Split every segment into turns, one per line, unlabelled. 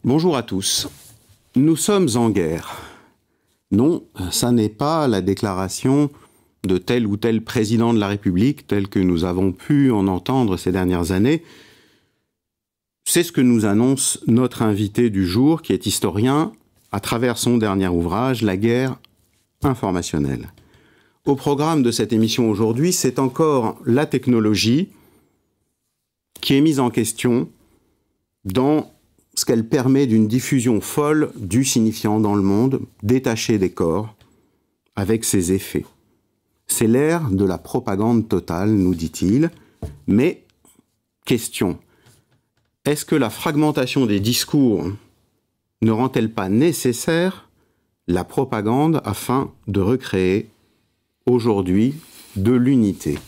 Bonjour à tous. Nous sommes en guerre. Non, ça n'est pas la déclaration de tel ou tel président de la République, tel que nous avons pu en entendre ces dernières années. C'est ce que nous annonce notre invité du jour, qui est historien, à travers son dernier ouvrage, La guerre informationnelle. Au programme de cette émission aujourd'hui, c'est encore la technologie qui est mise en question dans ce qu'elle permet d'une diffusion folle du signifiant dans le monde, détaché des corps, avec ses effets. C'est l'ère de la propagande totale, nous dit-il. Mais, question, est-ce que la fragmentation des discours ne rend-elle pas nécessaire la propagande afin de recréer, aujourd'hui, de l'unité ?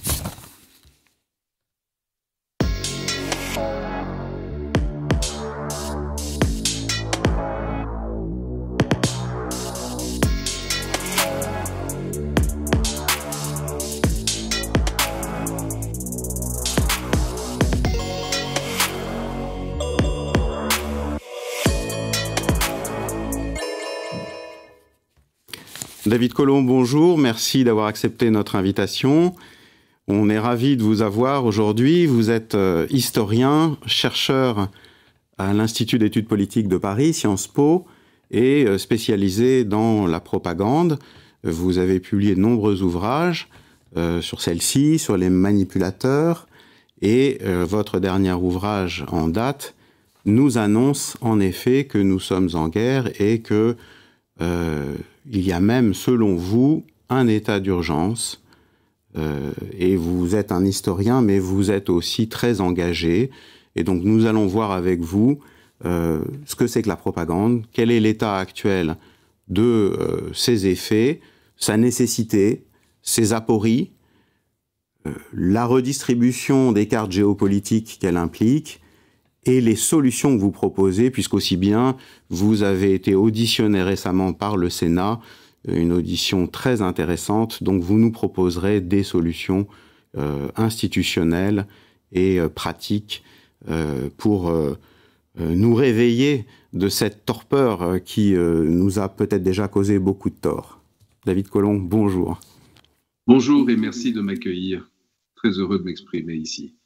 David Collomb, bonjour, merci d'avoir accepté notre invitation. On est ravis de vous avoir aujourd'hui. Vous êtes historien, chercheur à l'Institut d'études politiques de Paris, Sciences Po, et spécialisé dans la propagande. Vous avez publié de nombreux ouvrages sur celle-ci, sur les manipulateurs, et votre dernier ouvrage en date nous annonce en effet que nous sommes en guerre et que il y a même, selon vous, un état d'urgence. Et vous êtes un historien, mais vous êtes aussi très engagé. Et donc nous allons voir avec vous ce que c'est que la propagande, quel est l'état actuel de ses effets, sa nécessité, ses apories, la redistribution des cartes géopolitiques qu'elle implique, et les solutions que vous proposez, puisqu'aussi bien vous avez été auditionné récemment par le Sénat, une audition très intéressante, donc vous nous proposerez des solutions institutionnelles et pratiques pour nous réveiller de cette torpeur qui nous a peut-être déjà causé beaucoup de tort. David Collomb, bonjour.
Bonjour et merci de m'accueillir. Très heureux de m'exprimer ici.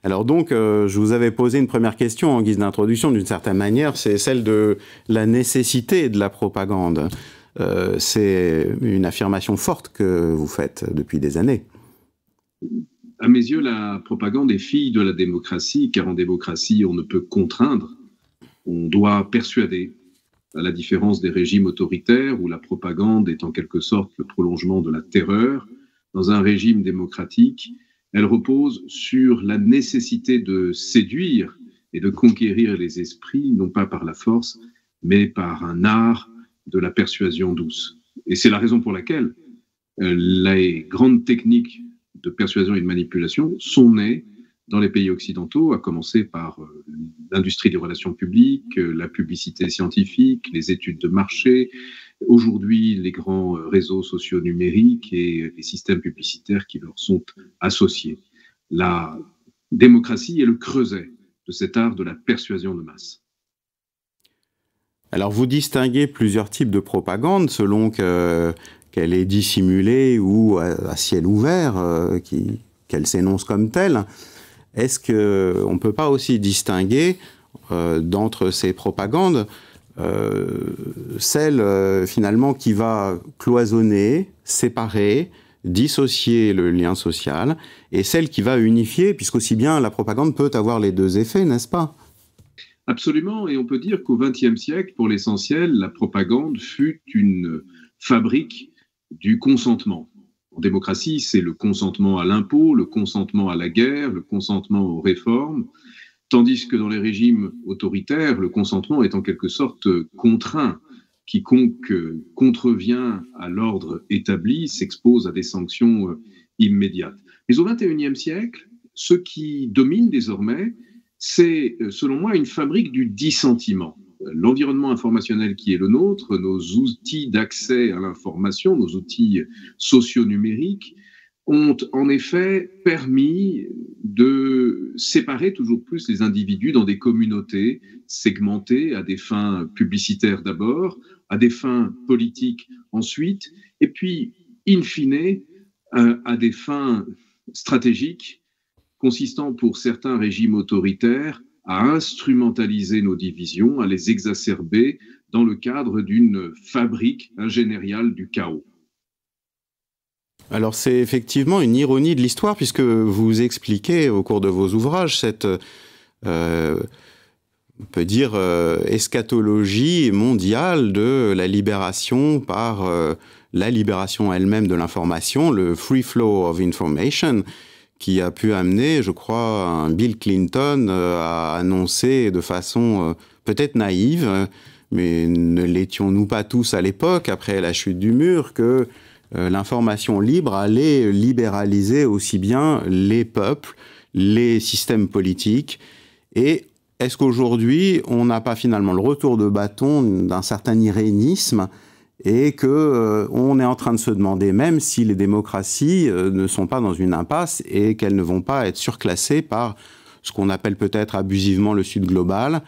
Alors donc, je vous avais posé une première question en guise d'introduction, d'une certaine manière, c'est celle de la nécessité de la propagande. C'est une affirmation forte que vous faites depuis des années.
À mes yeux, la propagande est fille de la démocratie, car en démocratie, on ne peut contraindre, on doit persuader. À la différence des régimes autoritaires, où la propagande est en quelque sorte le prolongement de la terreur, dans un régime démocratique, elle repose sur la nécessité de séduire et de conquérir les esprits, non pas par la force, mais par un art de la persuasion douce. Et c'est la raison pour laquelle les grandes techniques de persuasion et de manipulation sont nées dans les pays occidentaux, à commencer par l'industrie des relations publiques, la publicité scientifique, les études de marché, aujourd'hui les grands réseaux sociaux numériques et les systèmes publicitaires qui leur sont associés. La démocratie est le creuset de cet art de la persuasion de masse.
Alors vous distinguez plusieurs types de propagande selon qu'elle est dissimulée ou à ciel ouvert, qu'elle s'énonce comme telle. Est-ce qu'on ne peut pas aussi distinguer d'entre ces propagandes celle finalement qui va cloisonner, séparer, dissocier le lien social, et celle qui va unifier, puisqu'aussi bien la propagande peut avoir les deux effets, n'est-ce pas?
Absolument, et on peut dire qu'au XXe siècle, pour l'essentiel, la propagande fut une fabrique du consentement. En démocratie, c'est le consentement à l'impôt, le consentement à la guerre, le consentement aux réformes, tandis que dans les régimes autoritaires, le consentement est en quelque sorte contraint. Quiconque contrevient à l'ordre établi s'expose à des sanctions immédiates. Mais au XXIe siècle, ce qui domine désormais, c'est, selon moi, une fabrique du dissentiment. L'environnement informationnel qui est le nôtre, nos outils d'accès à l'information, nos outils socio-numériques, ont en effet permis de séparer toujours plus les individus dans des communautés segmentées à des fins publicitaires d'abord, à des fins politiques ensuite, et puis, in fine, à des fins stratégiques, consistant pour certains régimes autoritaires à instrumentaliser nos divisions, à les exacerber dans le cadre d'une fabrique ingéniériale du chaos.
Alors c'est effectivement une ironie de l'histoire, puisque vous expliquez au cours de vos ouvrages cette, on peut dire, eschatologie mondiale de la libération par la libération elle-même de l'information, le free flow of information, qui a pu amener, je crois, un Bill Clinton à annoncer de façon peut-être naïve, mais ne l'étions-nous pas tous à l'époque, après la chute du mur, que l'information libre allait libéraliser aussi bien les peuples, les systèmes politiques. Et est-ce qu'aujourd'hui, on n'a pas finalement le retour de bâton d'un certain irénisme, et qu'on est en train de se demander même si les démocraties ne sont pas dans une impasse et qu'elles ne vont pas être surclassées par ce qu'on appelle peut-être abusivement le Sud global,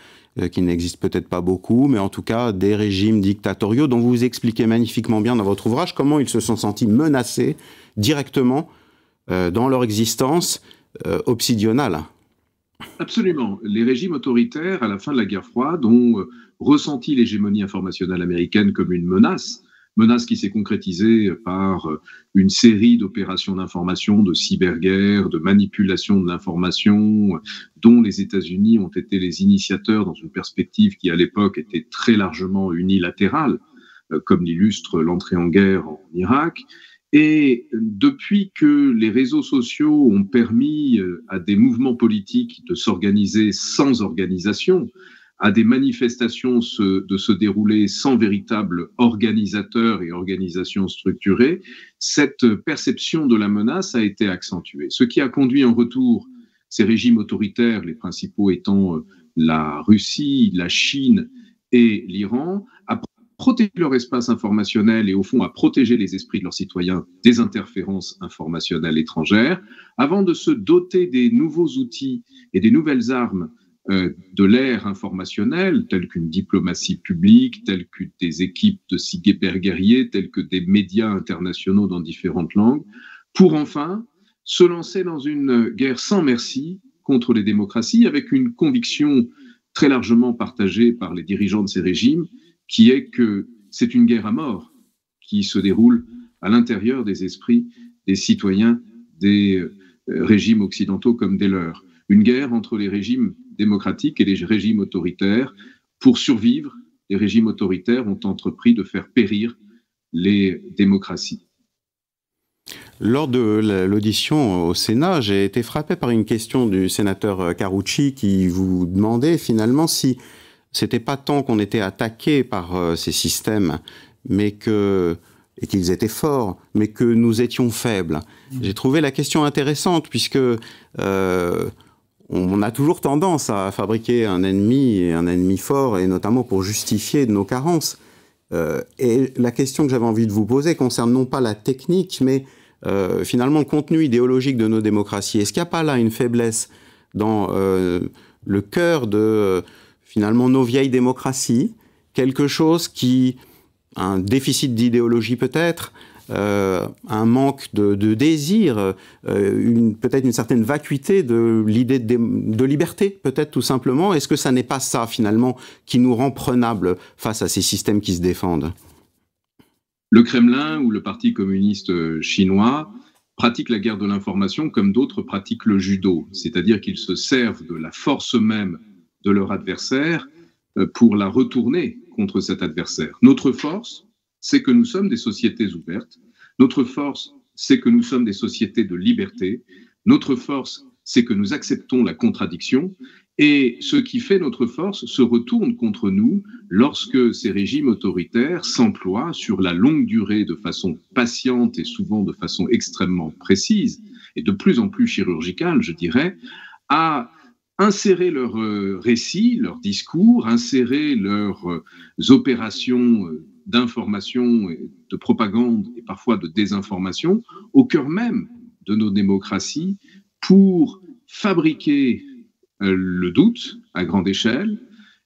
qui n'existe peut-être pas beaucoup, mais en tout cas des régimes dictatoriaux dont vous expliquez magnifiquement bien dans votre ouvrage comment ils se sont sentis menacés directement dans leur existence obsidionale.
Absolument. Les régimes autoritaires, à la fin de la guerre froide, ont ressenti l'hégémonie informationnelle américaine comme une menace qui s'est concrétisée par une série d'opérations d'information, de cyberguerre, de manipulation de l'information, dont les États-Unis ont été les initiateurs dans une perspective qui, à l'époque, était très largement unilatérale, comme l'illustre l'entrée en guerre en Irak. Et depuis que les réseaux sociaux ont permis à des mouvements politiques de s'organiser sans organisation, à des manifestations de se dérouler sans véritable organisateur et organisation structurée, cette perception de la menace a été accentuée. Ce qui a conduit en retour ces régimes autoritaires, les principaux étant la Russie, la Chine et l'Iran, à protéger leur espace informationnel et au fond à protéger les esprits de leurs citoyens des interférences informationnelles étrangères, avant de se doter des nouveaux outils et des nouvelles armes de l'ère informationnelle, telles qu'une diplomatie publique, telles que des équipes de cyberguerriers, telles que des médias internationaux dans différentes langues, pour enfin se lancer dans une guerre sans merci contre les démocraties, avec une conviction très largement partagée par les dirigeants de ces régimes, qui est que c'est une guerre à mort qui se déroule à l'intérieur des esprits des citoyens des régimes occidentaux comme des leurs. Une guerre entre les régimes démocratiques et les régimes autoritaires. Pour survivre, les régimes autoritaires ont entrepris de faire périr les démocraties.
Lors de l'audition au Sénat, j'ai été frappé par une question du sénateur Carucci qui vous demandait finalement si c'était pas tant qu'on était attaqué par ces systèmes, mais et qu'ils étaient forts, mais que nous étions faibles. J'ai trouvé la question intéressante puisque on a toujours tendance à fabriquer un ennemi fort, et notamment pour justifier nos carences. Et la question que j'avais envie de vous poser concerne non pas la technique, mais finalement le contenu idéologique de nos démocraties. Est-ce qu'il n'y a pas là une faiblesse dans le cœur de finalement nos vieilles démocraties, quelque chose un déficit d'idéologie peut-être, un manque de désir, peut-être une certaine vacuité de l'idée de liberté, peut-être tout simplement. Est-ce que ça n'est pas ça finalement qui nous rend prenables face à ces systèmes qui se défendent ?
Le Kremlin ou le Parti communiste chinois pratiquent la guerre de l'information comme d'autres pratiquent le judo, c'est-à-dire qu'ils se servent de la force même de leur adversaire pour la retourner contre cet adversaire. Notre force, c'est que nous sommes des sociétés ouvertes. Notre force, c'est que nous sommes des sociétés de liberté. Notre force, c'est que nous acceptons la contradiction. Et ce qui fait notre force se retourne contre nous lorsque ces régimes autoritaires s'emploient sur la longue durée de façon patiente et souvent de façon extrêmement précise et de plus en plus chirurgicale, je dirais, à insérer leurs récits, leurs discours, insérer leurs opérations d'information, de propagande et parfois de désinformation au cœur même de nos démocraties pour fabriquer le doute à grande échelle,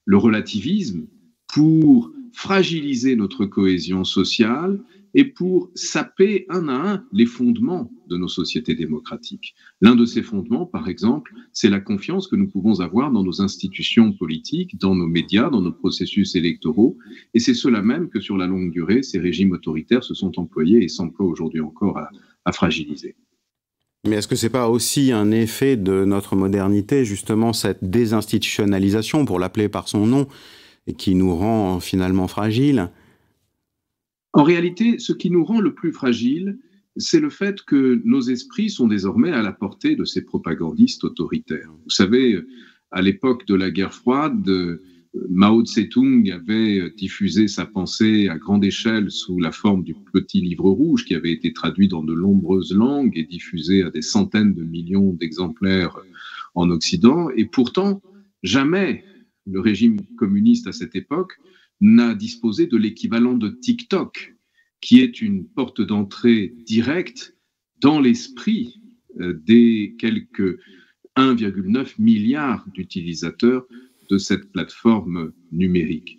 le relativisme, pour fragiliser notre cohésion sociale et pour saper un à un les fondements de nos sociétés démocratiques. L'un de ces fondements, par exemple, c'est la confiance que nous pouvons avoir dans nos institutions politiques, dans nos médias, dans nos processus électoraux. Et c'est cela même que, sur la longue durée, ces régimes autoritaires se sont employés et s'emploient aujourd'hui encore à fragiliser.
Mais est-ce que ce n'est pas aussi un effet de notre modernité, justement, cette désinstitutionnalisation, pour l'appeler par son nom, et qui nous rend finalement fragiles?
En réalité, ce qui nous rend le plus fragiles, c'est le fait que nos esprits sont désormais à la portée de ces propagandistes autoritaires. Vous savez, à l'époque de la guerre froide, Mao Tse-tung avait diffusé sa pensée à grande échelle sous la forme du petit livre rouge qui avait été traduit dans de nombreuses langues et diffusé à des centaines de millions d'exemplaires en Occident. Et pourtant, jamais le régime communiste à cette époque n'a disposé de l'équivalent de TikTok, qui est une porte d'entrée directe dans l'esprit des quelques 1,9 milliard d'utilisateurs de cette plateforme numérique.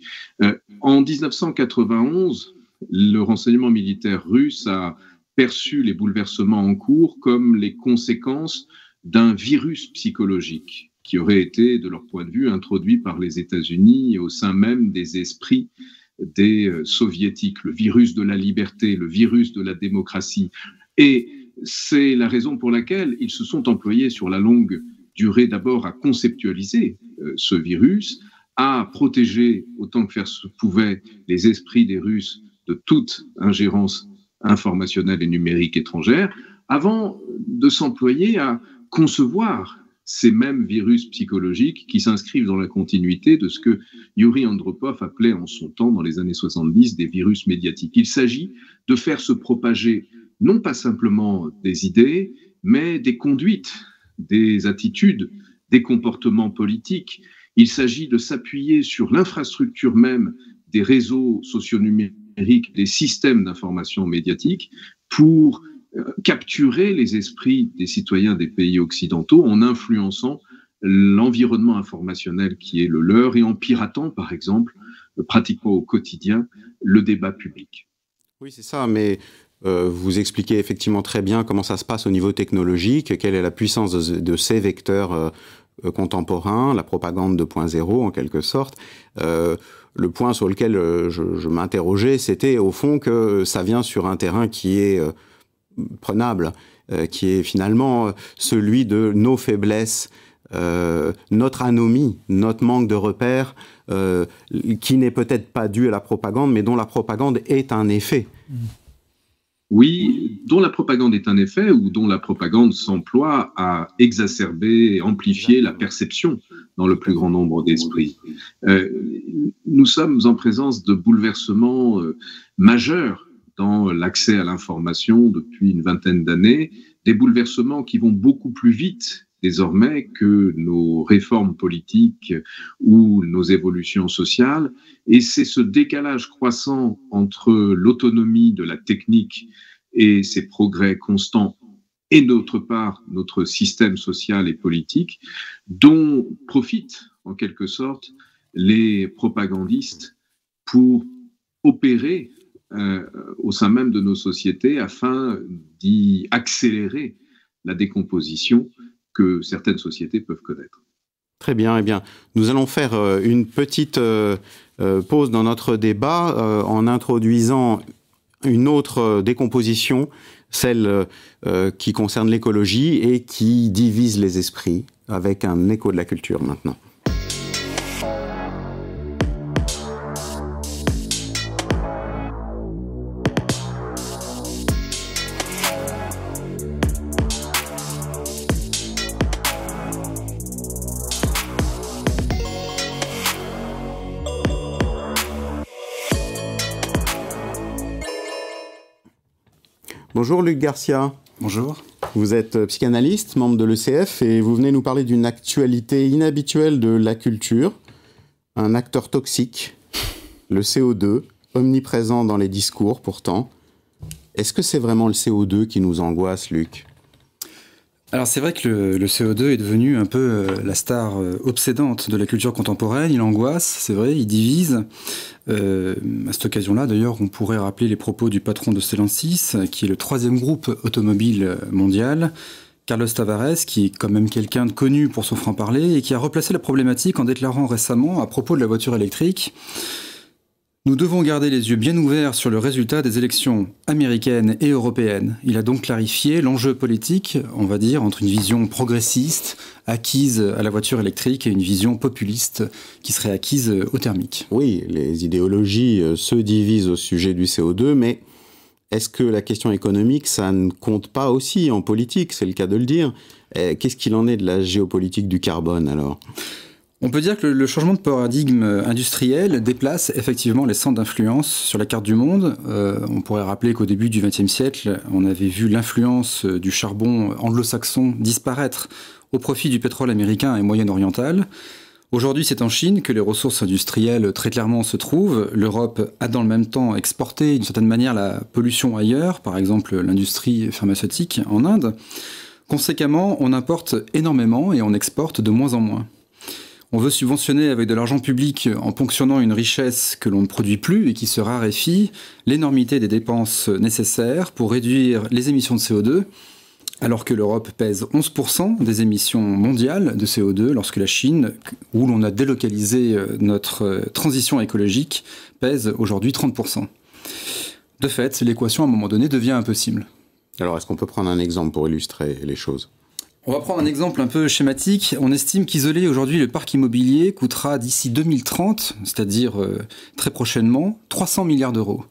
En 1991, le renseignement militaire russe a perçu les bouleversements en cours comme les conséquences d'un virus psychologique qui aurait été, de leur point de vue, introduit par les États-Unis au sein même des esprits des soviétiques, le virus de la liberté, le virus de la démocratie. Et c'est la raison pour laquelle ils se sont employés sur la longue durée d'abord à conceptualiser ce virus, à protéger autant que faire se pouvait les esprits des Russes de toute ingérence informationnelle et numérique étrangère, avant de s'employer à concevoir ces mêmes virus psychologiques qui s'inscrivent dans la continuité de ce que Yuri Andropov appelait en son temps, dans les années 70, des virus médiatiques. Il s'agit de faire se propager non pas simplement des idées, mais des conduites, des attitudes, des comportements politiques. Il s'agit de s'appuyer sur l'infrastructure même des réseaux socio-numériques, des systèmes d'information médiatique pour capturer les esprits des citoyens des pays occidentaux en influençant l'environnement informationnel qui est le leur et en piratant, par exemple, pratiquement au quotidien, le débat public.
Oui, c'est ça, mais vous expliquez effectivement très bien comment ça se passe au niveau technologique, quelle est la puissance de ces vecteurs contemporains, la propagande 2.0 en quelque sorte. Le point sur lequel je m'interrogeais, c'était au fond que ça vient sur un terrain qui est prenable, qui est finalement celui de nos faiblesses, notre anomie, notre manque de repères, qui n'est peut-être pas dû à la propagande, mais dont la propagande est un effet.
Oui, dont la propagande est un effet ou dont la propagande s'emploie à exacerber et amplifier la perception dans le plus grand nombre d'esprits. Nous sommes en présence de bouleversements majeurs dans l'accès à l'information depuis une vingtaine d'années, des bouleversements qui vont beaucoup plus vite désormais que nos réformes politiques ou nos évolutions sociales. Et c'est ce décalage croissant entre l'autonomie de la technique et ses progrès constants et d'autre part notre système social et politique dont profitent en quelque sorte les propagandistes pour opérer au sein même de nos sociétés afin d'y accélérer la décomposition que certaines sociétés peuvent connaître.
Très bien, eh bien, nous allons faire une petite pause dans notre débat en introduisant une autre décomposition, celle qui concerne l'écologie et qui divise les esprits, avec un écho de la culture maintenant. Bonjour Luc Garcia.
Bonjour.
Vous êtes psychanalyste, membre de l'ECF, et vous venez nous parler d'une actualité inhabituelle de la culture, un acteur toxique, le CO2, omniprésent dans les discours pourtant. Est-ce que c'est vraiment le CO2 qui nous angoisse, Luc ?
Alors c'est vrai que le CO2 est devenu un peu la star obsédante de la culture contemporaine. Il angoisse, c'est vrai, il divise. À cette occasion-là, d'ailleurs, on pourrait rappeler les propos du patron de Stellantis, qui est le 3e groupe automobile mondial, Carlos Tavares, qui est quand même quelqu'un de connu pour son franc-parler et qui a replacé la problématique en déclarant récemment à propos de la voiture électrique: nous devons garder les yeux bien ouverts sur le résultat des élections américaines et européennes. Il a donc clarifié l'enjeu politique, on va dire, entre une vision progressiste, acquise à la voiture électrique, et une vision populiste, qui serait acquise au thermique.
Oui, les idéologies se divisent au sujet du CO2, mais est-ce que la question économique, ça ne compte pas aussi en politique? C'est le cas de le dire. Qu'est-ce qu'il en est de la géopolitique du carbone, alors ?
On peut dire que le changement de paradigme industriel déplace effectivement les centres d'influence sur la carte du monde. On pourrait rappeler qu'au début du XXe siècle, on avait vu l'influence du charbon anglo-saxon disparaître au profit du pétrole américain et moyen-oriental. Aujourd'hui, c'est en Chine que les ressources industrielles très clairement se trouvent. L'Europe a dans le même temps exporté d'une certaine manière la pollution ailleurs, par exemple l'industrie pharmaceutique en Inde. Conséquemment, on importe énormément et on exporte de moins en moins. On veut subventionner avec de l'argent public, en ponctionnant une richesse que l'on ne produit plus et qui se raréfie, l'énormité des dépenses nécessaires pour réduire les émissions de CO2, alors que l'Europe pèse 11% des émissions mondiales de CO2, lorsque la Chine, où l'on a délocalisé notre transition écologique, pèse aujourd'hui 30%. De fait, l'équation à un moment donné devient impossible.
Alors, est-ce qu'on peut prendre un exemple pour illustrer les choses ?
On va prendre un exemple un peu schématique. On estime qu'isoler aujourd'hui le parc immobilier coûtera d'ici 2030, c'est-à-dire très prochainement, 300 milliards d'euros.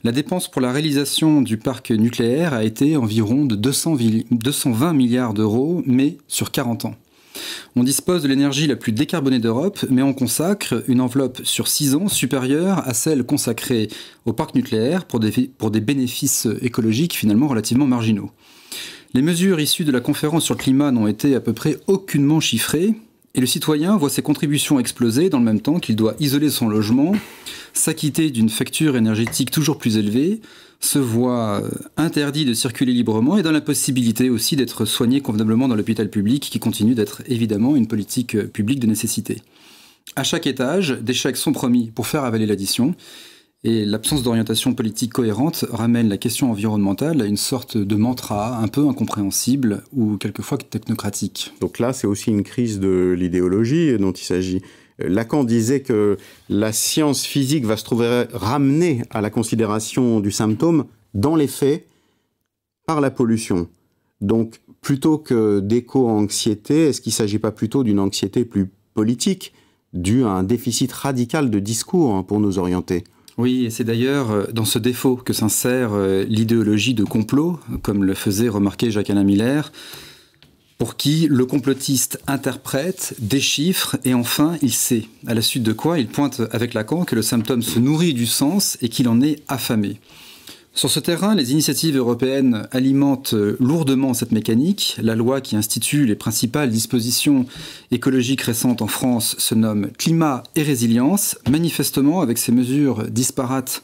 La dépense pour la réalisation du parc nucléaire a été environ de 220 milliards d'euros, mais sur 40 ans. On dispose de l'énergie la plus décarbonée d'Europe, mais on consacre une enveloppe sur 6 ans supérieure à celle consacrée au parc nucléaire pour des bénéfices écologiques finalement relativement marginaux. Les mesures issues de la conférence sur le climat n'ont été à peu près aucunement chiffrées, et le citoyen voit ses contributions exploser dans le même temps qu'il doit isoler son logement, s'acquitter d'une facture énergétique toujours plus élevée, se voit interdit de circuler librement et dans l'impossibilité aussi d'être soigné convenablement dans l'hôpital public, qui continue d'être évidemment une politique publique de nécessité. À chaque étage, des chèques sont promis pour faire avaler l'addition, et l'absence d'orientation politique cohérente ramène la question environnementale à une sorte de mantra un peu incompréhensible ou quelquefois technocratique.
Donc là, c'est aussi une crise de l'idéologie dont il s'agit. Lacan disait que la science physique va se trouver ramenée à la considération du symptôme dans les faits par la pollution. Donc, plutôt que d'éco-anxiété, est-ce qu'il ne s'agit pas plutôt d'une anxiété plus politique, due à un déficit radical de discours pour nous orienter ?
Oui, et c'est d'ailleurs dans ce défaut que s'insère l'idéologie de complot, comme le faisait remarquer Jacques-Alain Miller, pour qui le complotiste interprète, déchiffre et enfin il sait. À la suite de quoi il pointe avec Lacan que le symptôme se nourrit du sens et qu'il en est affamé. Sur ce terrain, les initiatives européennes alimentent lourdement cette mécanique. La loi qui institue les principales dispositions écologiques récentes en France se nomme Climat et résilience. Manifestement, avec ces mesures disparates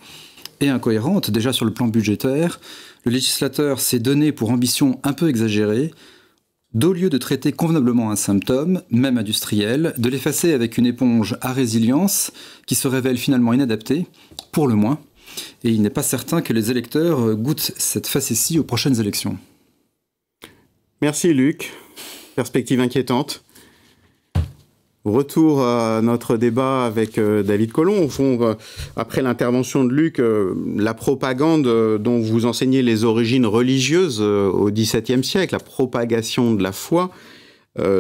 et incohérentes, déjà sur le plan budgétaire, le législateur s'est donné pour ambition un peu exagérée, d'au lieu de traiter convenablement un symptôme, même industriel, de l'effacer avec une éponge à résilience qui se révèle finalement inadaptée, pour le moins. Et il n'est pas certain que les électeurs goûtent cette facétie aux prochaines élections.
Merci Luc. Perspective inquiétante. Retour à notre débat avec David Colomb. Au fond, après l'intervention de Luc, la propagande dont vous enseignez les origines religieuses au XVIIe siècle, la propagation de la foi,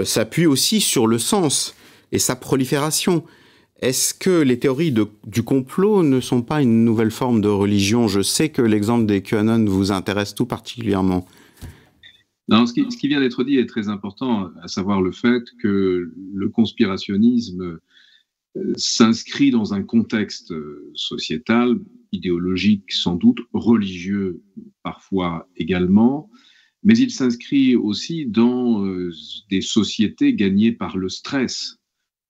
s'appuie aussi sur le sens et sa prolifération. Est-ce que les théories du complot ne sont pas une nouvelle forme de religion? Je sais que l'exemple des QAnon vous intéresse tout particulièrement.
Non, ce qui vient d'être dit est très important, à savoir le fait que le conspirationnisme s'inscrit dans un contexte sociétal, idéologique sans doute, religieux parfois également, mais il s'inscrit aussi dans des sociétés gagnées par le stress,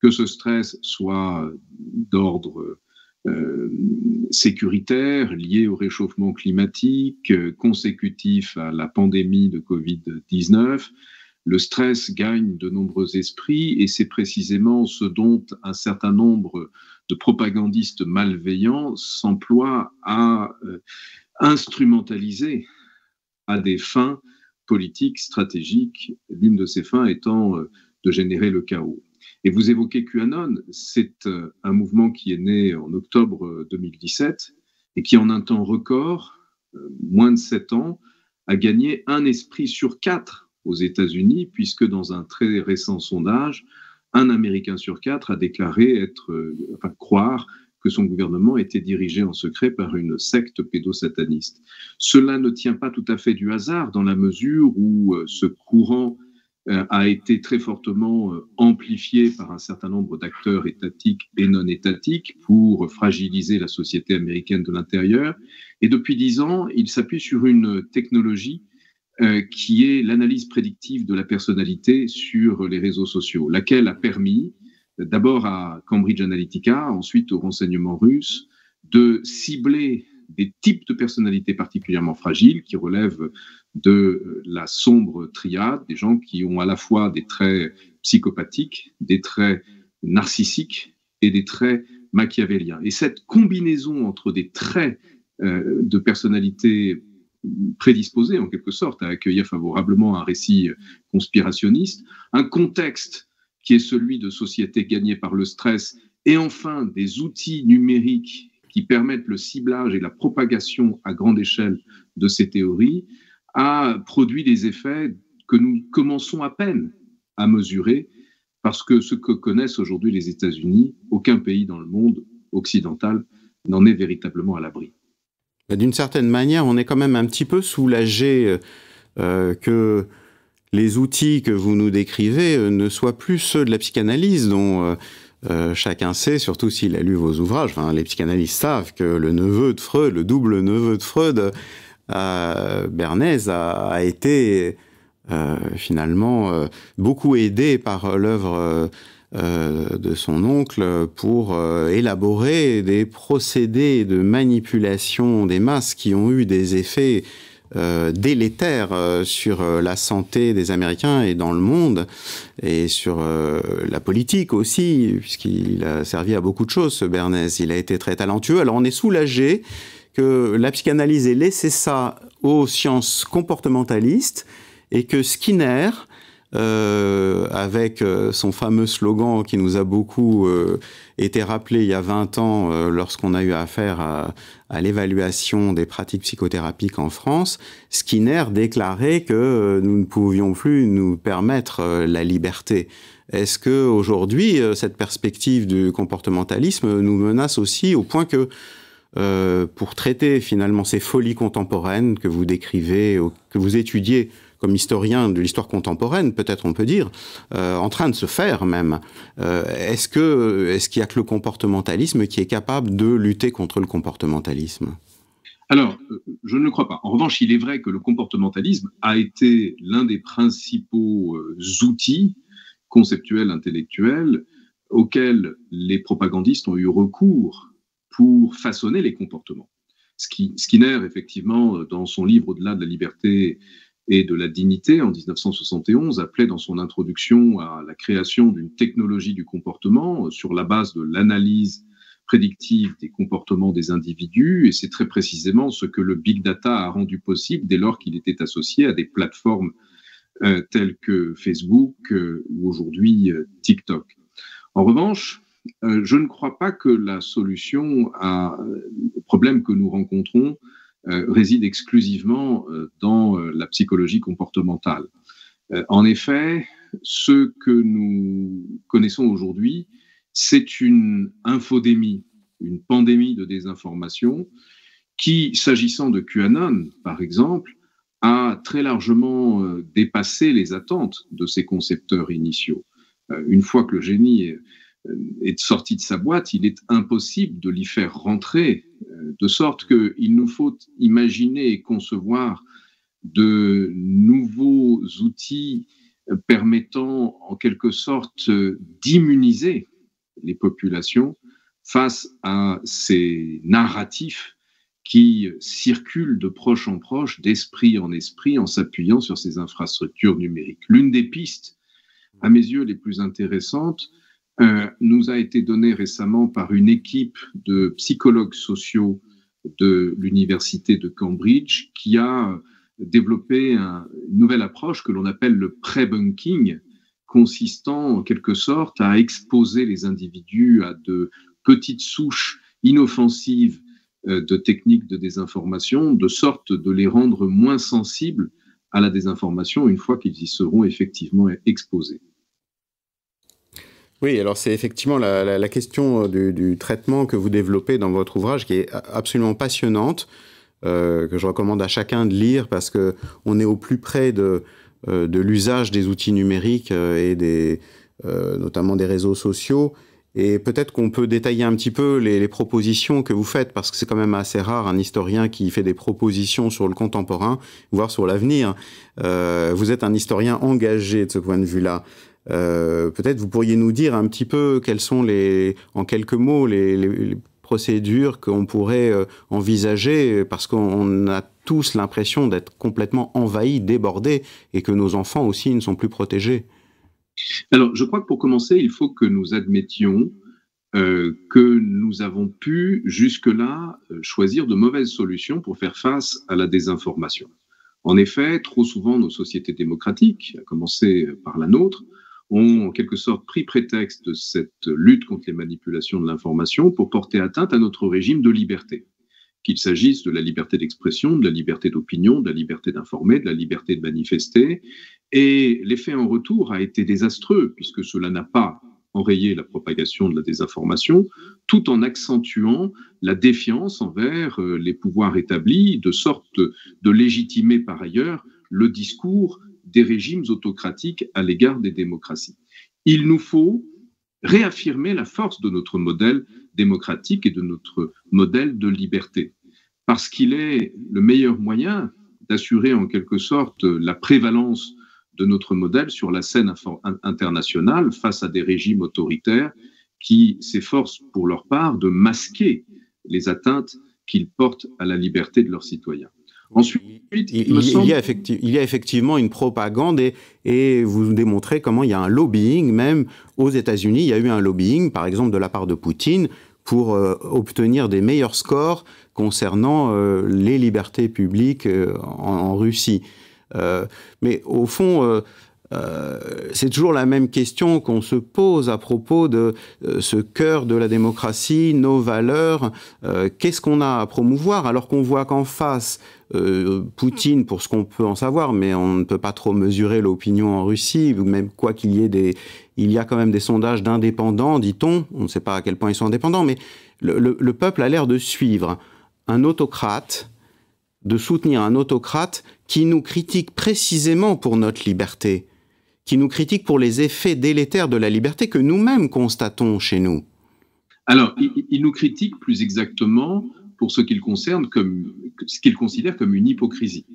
que ce stress soit d'ordre sécuritaire, lié au réchauffement climatique, consécutif à la pandémie de Covid-19. Le stress gagne de nombreux esprits et c'est précisément ce dont un certain nombre de propagandistes malveillants s'emploient à instrumentaliser à des fins politiques, stratégiques, l'une de ces fins étant de générer le chaos. Et vous évoquez QAnon, c'est un mouvement qui est né en octobre 2017 et qui en un temps record, moins de 7 ans, a gagné un esprit sur 4 aux États-Unis, puisque dans un très récent sondage, un Américain sur 4 a déclaré croire que son gouvernement était dirigé en secret par une secte pédosataniste. Cela ne tient pas tout à fait du hasard dans la mesure où ce courant a été très fortement amplifié par un certain nombre d'acteurs étatiques et non étatiques pour fragiliser la société américaine de l'intérieur. Et depuis 10 ans, il s'appuie sur une technologie qui est l'analyse prédictive de la personnalité sur les réseaux sociaux, laquelle a permis d'abord à Cambridge Analytica, ensuite aux renseignements russes, de cibler des types de personnalités particulièrement fragiles qui relèvent de la sombre triade, des gens qui ont à la fois des traits psychopathiques, des traits narcissiques et des traits machiavéliens. Et cette combinaison entre des traits de personnalité prédisposés en quelque sorte à accueillir favorablement un récit conspirationniste, un contexte qui est celui de sociétés gagnées par le stress, et enfin des outils numériques qui permettent le ciblage et la propagation à grande échelle de ces théories, a produit des effets que nous commençons à peine à mesurer, parce que ce que connaissent aujourd'hui les États-Unis, aucun pays dans le monde occidental n'en est véritablement à l'abri.
D'une certaine manière, on est quand même un petit peu soulagé que les outils que vous nous décrivez ne soient plus ceux de la psychanalyse, dont chacun sait, surtout s'il a lu vos ouvrages, enfin, les psychanalystes savent que le neveu de Freud, le double neveu de Freud, Bernays, a été finalement beaucoup aidé par l'œuvre de son oncle pour élaborer des procédés de manipulation des masses qui ont eu des effets délétères sur la santé des Américains et dans le monde, et sur la politique aussi, puisqu'il a servi à beaucoup de choses, ce Bernays. Il a été très talentueux. Alors on est soulagé que la psychanalyse ait laissé ça aux sciences comportementalistes et que Skinner, avec son fameux slogan qui nous a beaucoup été rappelé il y a 20 ans lorsqu'on a eu affaire à l'évaluation des pratiques psychothérapiques en France, Skinner déclarait que nous ne pouvions plus nous permettre la liberté. Est-ce qu'aujourd'hui, cette perspective du comportementalisme nous menace aussi au point que pour traiter finalement ces folies contemporaines que vous décrivez, que vous étudiez comme historien de l'histoire contemporaine, peut-être on peut dire, en train de se faire même. Est-ce qu'il n'y a que le comportementalisme qui est capable de lutter contre le comportementalisme?
Alors, je ne le crois pas. En revanche, il est vrai que le comportementalisme a été l'un des principaux outils conceptuels, intellectuels, auxquels les propagandistes ont eu recours pour façonner les comportements. Skinner, effectivement, dans son livre Au-delà de la liberté et de la dignité, en 1971, appelait dans son introduction à la création d'une technologie du comportement sur la base de l'analyse prédictive des comportements des individus, et c'est très précisément ce que le big data a rendu possible dès lors qu'il était associé à des plateformes telles que Facebook ou aujourd'hui TikTok. En revanche, je ne crois pas que la solution au problème que nous rencontrons réside exclusivement dans la psychologie comportementale. En effet, ce que nous connaissons aujourd'hui, c'est une infodémie, une pandémie de désinformation qui, s'agissant de QAnon, par exemple, a très largement dépassé les attentes de ses concepteurs initiaux. Une fois que le génie est sorti de sa boîte, il est impossible de l'y faire rentrer, de sorte qu'il nous faut imaginer et concevoir de nouveaux outils permettant en quelque sorte d'immuniser les populations face à ces narratifs qui circulent de proche en proche, d'esprit en esprit, en s'appuyant sur ces infrastructures numériques. L'une des pistes, à mes yeux, les plus intéressantes, nous a été donnée récemment par une équipe de psychologues sociaux de l'université de Cambridge qui a développé une nouvelle approche que l'on appelle le pre-bunking, consistant en quelque sorte à exposer les individus à de petites souches inoffensives de techniques de désinformation, de sorte de les rendre moins sensibles à la désinformation une fois qu'ils y seront effectivement exposés.
Oui, alors c'est effectivement la question du traitement que vous développez dans votre ouvrage qui est absolument passionnante, que je recommande à chacun de lire parce qu'on est au plus près de l'usage des outils numériques et notamment des réseaux sociaux. Et peut-être qu'on peut détailler un petit peu les propositions que vous faites, parce que c'est quand même assez rare un historien qui fait des propositions sur le contemporain, voire sur l'avenir. Vous êtes un historien engagé de ce point de vue-là. Peut-être vous pourriez nous dire un petit peu quelles sont en quelques mots les procédures qu'on pourrait envisager, parce qu'on a tous l'impression d'être complètement envahis, débordés, et que nos enfants aussi ne sont plus protégés.
Alors, je crois que pour commencer, il faut que nous admettions que nous avons pu jusque-là choisir de mauvaises solutions pour faire face à la désinformation. En effet, trop souvent, nos sociétés démocratiques, à commencer par la nôtre, ont en quelque sorte pris prétexte de cette lutte contre les manipulations de l'information pour porter atteinte à notre régime de liberté. Qu'il s'agisse de la liberté d'expression, de la liberté d'opinion, de la liberté d'informer, de la liberté de manifester. Et l'effet en retour a été désastreux, puisque cela n'a pas enrayé la propagation de la désinformation, tout en accentuant la défiance envers les pouvoirs établis, de sorte de légitimer par ailleurs le discours des régimes autocratiques à l'égard des démocraties. Il nous faut réaffirmer la force de notre modèle démocratique et de notre modèle de liberté, parce qu'il est le meilleur moyen d'assurer en quelque sorte la prévalence de notre modèle sur la scène internationale face à des régimes autoritaires qui s'efforcent pour leur part de masquer les atteintes qu'ils portent à la liberté de leurs citoyens.
Ensuite, il y a effectivement une propagande et vous démontrez comment il y a un lobbying, même aux États-Unis, il y a eu un lobbying, par exemple de la part de Poutine, pour obtenir des meilleurs scores concernant les libertés publiques en Russie. Mais au fond, c'est toujours la même question qu'on se pose à propos de ce cœur de la démocratie, nos valeurs. Qu'est-ce qu'on a à promouvoir alors qu'on voit qu'en face, Poutine, pour ce qu'on peut en savoir, mais on ne peut pas trop mesurer l'opinion en Russie, même quoi qu'il y ait il y a quand même des sondages d'indépendants, dit-on, on ne sait pas à quel point ils sont indépendants, mais le peuple a l'air de suivre un autocrate, de soutenir un autocrate qui nous critique précisément pour notre liberté, qui nous critique pour les effets délétères de la liberté que nous-mêmes constatons chez nous.
Alors, il nous critique plus exactement pour ce qu'il concerne ce qu'il considère comme une hypocrisie.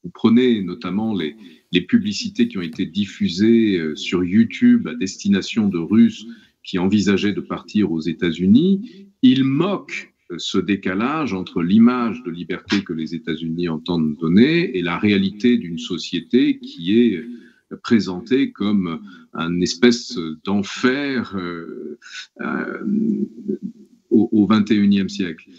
Vous prenez notamment les publicités qui ont été diffusées sur YouTube à destination de Russes qui envisageaient de partir aux États-Unis. Il moque ce décalage entre l'image de liberté que les États-Unis entendent donner et la réalité d'une société qui est présentée comme une espèce d'enfer au XXIe siècle.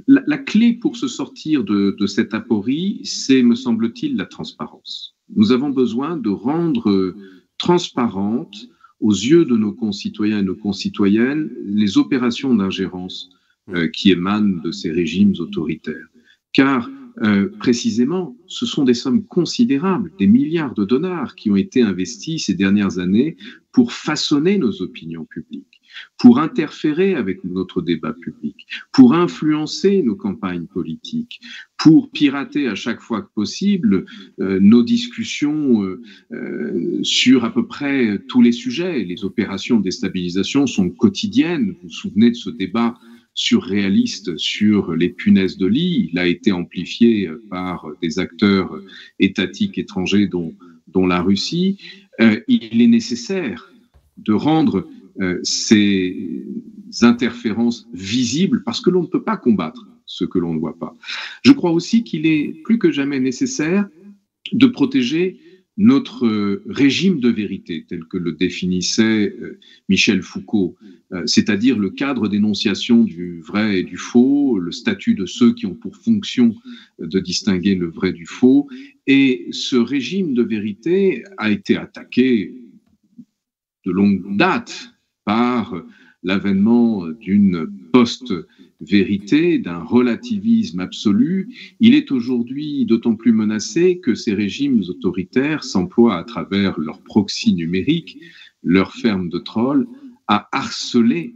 La clé pour se sortir de cette aporie, c'est, me semble-t-il, la transparence. Nous avons besoin de rendre transparente aux yeux de nos concitoyens et nos concitoyennes les opérations d'ingérence qui émanent de ces régimes autoritaires. Car précisément, ce sont des sommes considérables, des milliards de dollars qui ont été investis ces dernières années pour façonner nos opinions publiques, pour interférer avec notre débat public, pour influencer nos campagnes politiques, pour pirater à chaque fois que possible nos discussions sur à peu près tous les sujets. Les opérations de déstabilisation sont quotidiennes. Vous vous souvenez de ce débat surréaliste sur les punaises de lit. Il a été amplifié par des acteurs étatiques étrangers dont la Russie. Il est nécessaire de rendre ces interférences visibles parce que l'on ne peut pas combattre ce que l'on ne voit pas. Je crois aussi qu'il est plus que jamais nécessaire de protéger notre régime de vérité, tel que le définissait Michel Foucault, c'est-à-dire le cadre d'énonciation du vrai et du faux, le statut de ceux qui ont pour fonction de distinguer le vrai du faux. Et ce régime de vérité a été attaqué de longue date par l'avènement d'une post-vérité, d'un relativisme absolu. Il est aujourd'hui d'autant plus menacé que ces régimes autoritaires s'emploient à travers leurs proxys numériques, leurs fermes de trolls, à harceler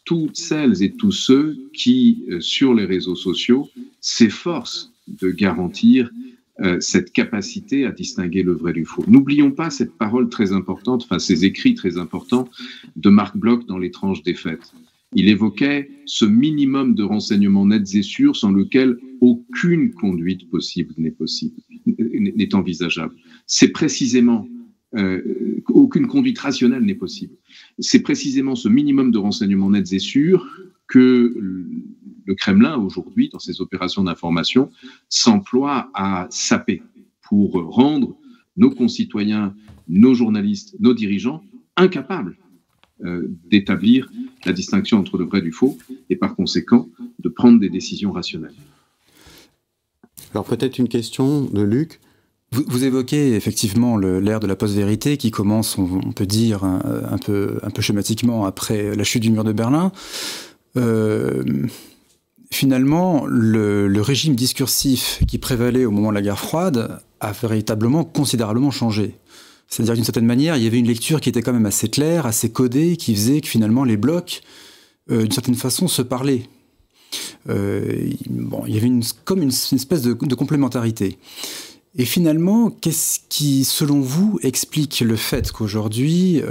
toutes celles et tous ceux qui, sur les réseaux sociaux, s'efforcent de garantir cette capacité à distinguer le vrai du faux. N'oublions pas cette parole très importante, enfin ces écrits très importants de Marc Bloch dans L'étrange défaite. Il évoquait ce minimum de renseignements nets et sûrs sans lequel aucune conduite possible n'est envisageable. C'est précisément aucune conduite rationnelle n'est possible. C'est précisément ce minimum de renseignements nets et sûrs que le Kremlin, aujourd'hui, dans ses opérations d'information, s'emploie à saper pour rendre nos concitoyens, nos journalistes, nos dirigeants incapables d'établir la distinction entre le vrai et du faux et par conséquent de prendre des décisions rationnelles.
Alors peut-être une question de Luc.
Vous évoquez effectivement l'ère de la post-vérité qui commence, on peut dire, un peu schématiquement après la chute du mur de Berlin. Finalement, le régime discursif qui prévalait au moment de la guerre froide a véritablement considérablement changé. C'est-à-dire d'une certaine manière, il y avait une lecture qui était quand même assez claire, assez codée, qui faisait que finalement les blocs, d'une certaine façon, se parlaient. Il y avait comme une espèce de complémentarité. Et finalement, qu'est-ce qui, selon vous, explique le fait qu'aujourd'hui,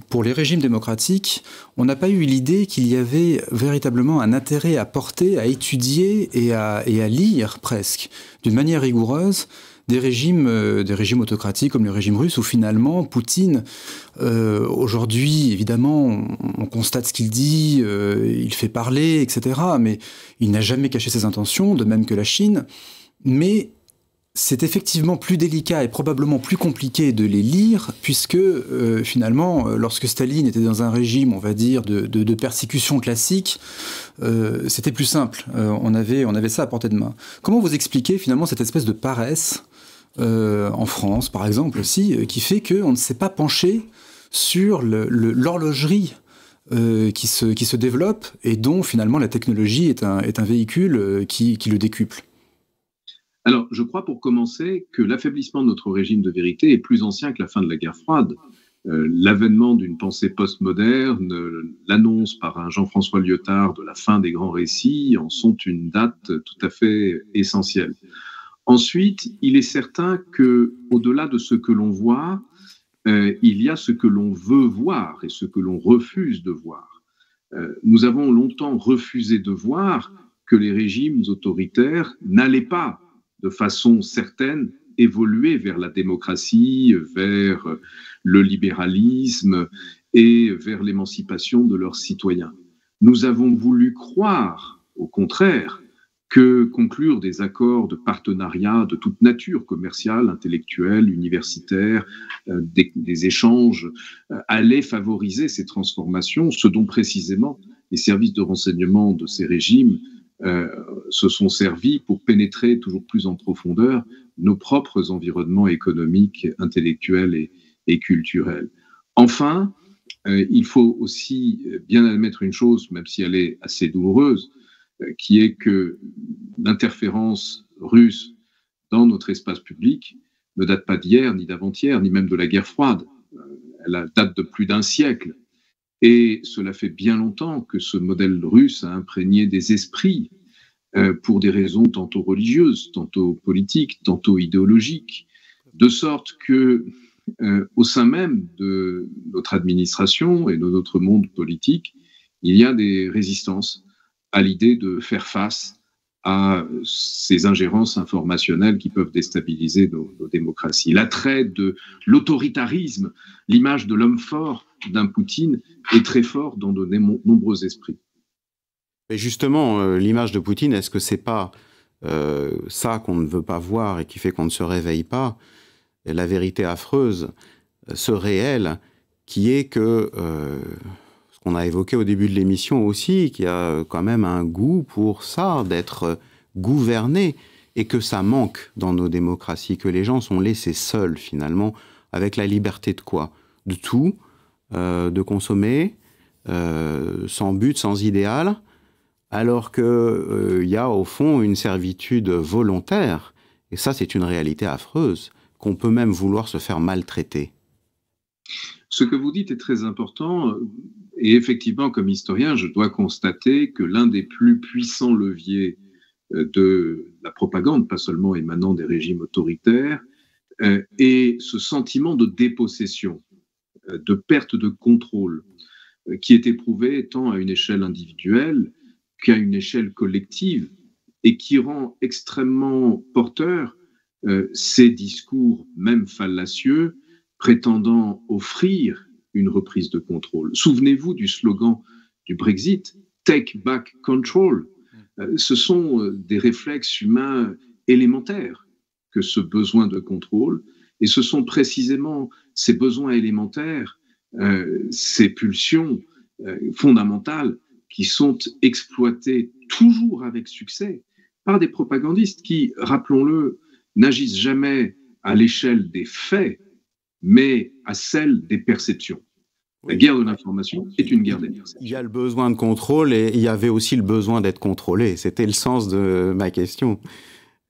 pour les régimes démocratiques, on n'a pas eu l'idée qu'il y avait véritablement un intérêt à porter, à étudier et à lire presque, d'une manière rigoureuse, des régimes autocratiques comme le régime russe, où finalement, Poutine, aujourd'hui, évidemment, on constate ce qu'il dit, il fait parler, etc., mais il n'a jamais caché ses intentions, de même que la Chine, mais c'est effectivement plus délicat et probablement plus compliqué de les lire, puisque finalement, lorsque Staline était dans un régime, on va dire, de persécution classique, c'était plus simple. On avait ça à portée de main. Comment vous expliquez finalement cette espèce de paresse en France, par exemple, aussi, qui fait qu'on ne s'est pas penché sur l'horlogerie qui se développe et dont finalement la technologie est un véhicule qui le décuple?
Alors, je crois pour commencer que l'affaiblissement de notre régime de vérité est plus ancien que la fin de la guerre froide. L'avènement d'une pensée postmoderne, l'annonce par un Jean-François Lyotard de la fin des grands récits en sont une date tout à fait essentielle. Ensuite, il est certain qu'au-delà de ce que l'on voit, il y a ce que l'on veut voir et ce que l'on refuse de voir. Nous avons longtemps refusé de voir que les régimes autoritaires n'allaient pas de façon certaine évoluer vers la démocratie, vers le libéralisme et vers l'émancipation de leurs citoyens. Nous avons voulu croire, au contraire, que conclure des accords de partenariat de toute nature, commerciale, intellectuelle, universitaire, des échanges, allait favoriser ces transformations, ce dont précisément les services de renseignement de ces régimes se sont servis pour pénétrer toujours plus en profondeur nos propres environnements économiques, intellectuels et culturels. Enfin, il faut aussi bien admettre une chose, même si elle est assez douloureuse, qui est que l'interférence russe dans notre espace public ne date pas d'hier, ni d'avant-hier, ni même de la guerre froide. Elle date de plus d'un siècle. Et cela fait bien longtemps que ce modèle russe a imprégné des esprits pour des raisons tantôt religieuses, tantôt politiques, tantôt idéologiques, de sorte que au sein même de notre administration et de notre monde politique, il y a des résistances à l'idée de faire face à ces ingérences informationnelles qui peuvent déstabiliser nos démocraties. L'attrait de l'autoritarisme, l'image de l'homme fort d'un Poutine est très fort dans de nombreux esprits.
Mais justement, l'image de Poutine, est-ce que c'est pas ça qu'on ne veut pas voir et qui fait qu'on ne se réveille pas? La vérité affreuse, ce réel, qui est que, ce qu'on a évoqué au début de l'émission aussi, qu'il y a quand même un goût pour ça, d'être gouverné, et que ça manque dans nos démocraties, que les gens sont laissés seuls finalement, avec la liberté de quoi? De tout, de consommer, sans but, sans idéal, alors qu'il y a au fond une servitude volontaire, et ça c'est une réalité affreuse, qu'on peut même vouloir se faire maltraiter.
Ce que vous dites est très important, et effectivement, comme historien, je dois constater que l'un des plus puissants leviers de la propagande, pas seulement émanant des régimes autoritaires, est ce sentiment de dépossession, de perte de contrôle, qui est éprouvé tant à une échelle individuelle qu'à une échelle collective, et qui rend extrêmement porteur ces discours, même fallacieux, prétendant offrir une reprise de contrôle. Souvenez-vous du slogan du Brexit, « Take back control ». Ce sont des réflexes humains élémentaires que ce besoin de contrôle, et ce sont précisément ces besoins élémentaires, ces pulsions fondamentales qui sont exploitées toujours avec succès par des propagandistes qui, rappelons-le, n'agissent jamais à l'échelle des faits, mais à celle des perceptions. La guerre de l'information est une guerre des perceptions.
Il y a le besoin de contrôle et il y avait aussi le besoin d'être contrôlé. C'était le sens de ma question.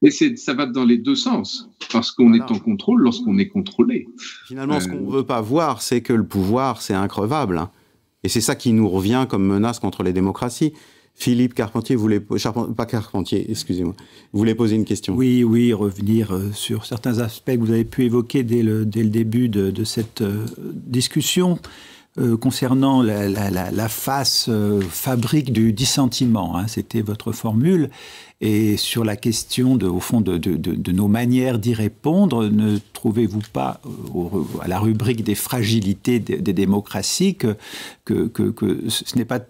Et ça va dans les deux sens, parce qu'on est en contrôle lorsqu'on est contrôlé.
Finalement, ce qu'on ne veut pas voir, c'est que le pouvoir, c'est increvable. Hein. Et c'est ça qui nous revient comme menace contre les démocraties. Philippe Carpentier, excusez-moi, vous voulez poser une question?
Oui, revenir sur certains aspects que vous avez pu évoquer dès le début de cette discussion concernant la face fabrique du dissentiment. Hein, c'était votre formule. Et sur la question, au fond, de nos manières d'y répondre, ne trouvez-vous pas, à la rubrique des fragilités des démocraties, que ce n'est pas,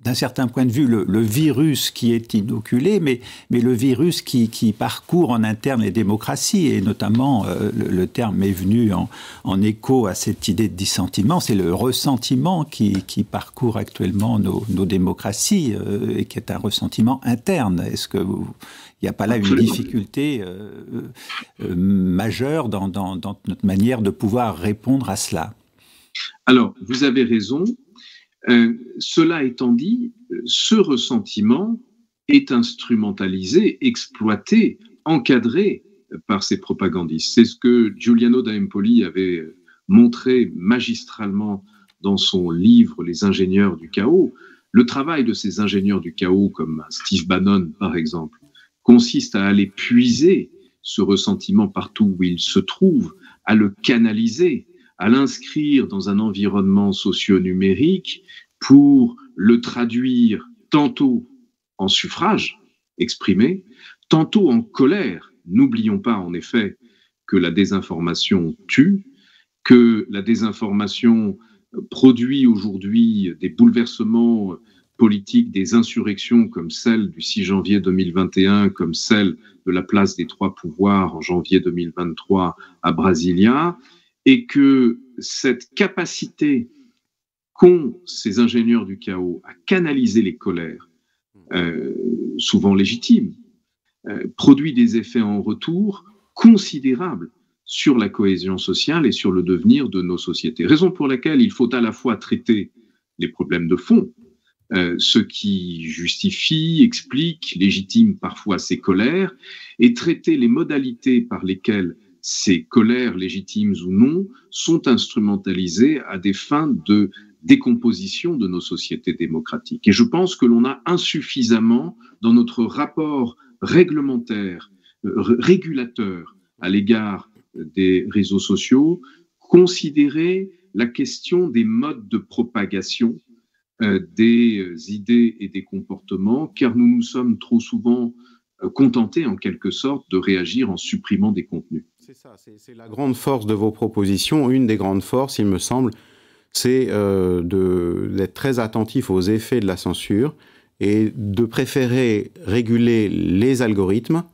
d'un certain point de vue, le virus qui est inoculé, mais le virus qui parcourt en interne les démocraties, et notamment, le terme est venu en écho à cette idée de dissentiment, c'est le ressentiment qui parcourt actuellement nos démocraties, et qui est un ressentiment interne. Est-ce que il n'y a pas là une difficulté majeure dans notre manière de pouvoir répondre à cela?
Alors, vous avez raison. Cela étant dit, ce ressentiment est instrumentalisé, exploité, encadré par ces propagandistes. C'est ce que Giuliano da Empoli avait montré magistralement dans son livre « Les ingénieurs du chaos ». Le travail de ces ingénieurs du chaos, comme Steve Bannon par exemple, consiste à aller puiser ce ressentiment partout où il se trouve, à le canaliser, à l'inscrire dans un environnement socio-numérique pour le traduire tantôt en suffrage exprimé, tantôt en colère. N'oublions pas en effet que la désinformation tue, que la désinformation produit aujourd'hui des bouleversements politiques, des insurrections comme celle du 6 janvier 2021, comme celle de la place des trois pouvoirs en janvier 2023 à Brasilia, et que cette capacité qu'ont ces ingénieurs du chaos à canaliser les colères, souvent légitimes, produit des effets en retour considérables sur la cohésion sociale et sur le devenir de nos sociétés. Raison pour laquelle il faut à la fois traiter les problèmes de fond, ce qui justifie, explique, légitime parfois ces colères, et traiter les modalités par lesquelles ces colères, légitimes ou non, sont instrumentalisées à des fins de décomposition de nos sociétés démocratiques. Et je pense que l'on a insuffisamment, dans notre rapport réglementaire, régulateur à l'égard des réseaux sociaux, considéré la question des modes de propagation des idées et des comportements, car nous nous sommes trop souvent contentés, en quelque sorte, de réagir en supprimant des contenus.
C'est ça, c'est la grande force de vos propositions. Une des grandes forces, il me semble, c'est d'être très attentif aux effets de la censure et de préférer réguler les algorithmes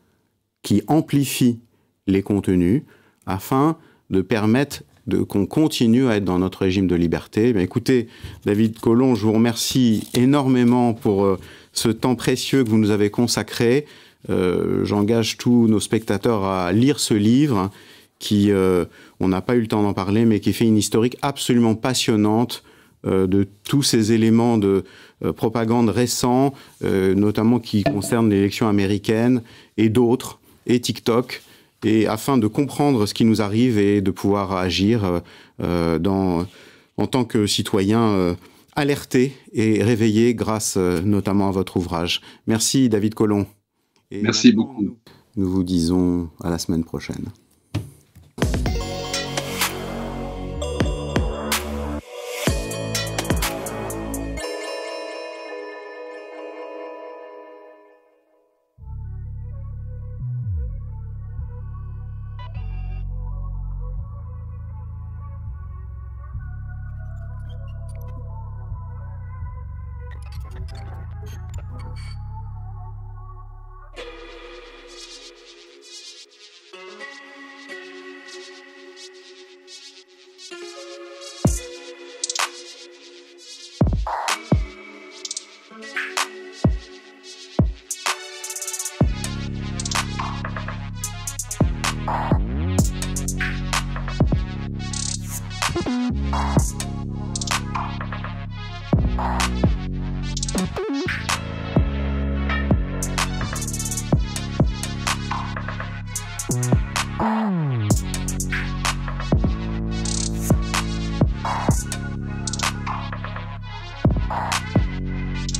qui amplifient les contenus afin de permettre qu'on continue à être dans notre régime de liberté. Mais écoutez, David Colomb, je vous remercie énormément pour ce temps précieux que vous nous avez consacré. J'engage tous nos spectateurs à lire ce livre qui, on n'a pas eu le temps d'en parler, mais qui fait une historique absolument passionnante de tous ces éléments de propagande récents, notamment qui concernent l'élection américaine et d'autres, et TikTok, et afin de comprendre ce qui nous arrive et de pouvoir agir en tant que citoyen alerté et réveillé grâce notamment à votre ouvrage. Merci David Colomb. Et
merci beaucoup.
Nous vous disons à la semaine prochaine.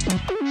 Thank you.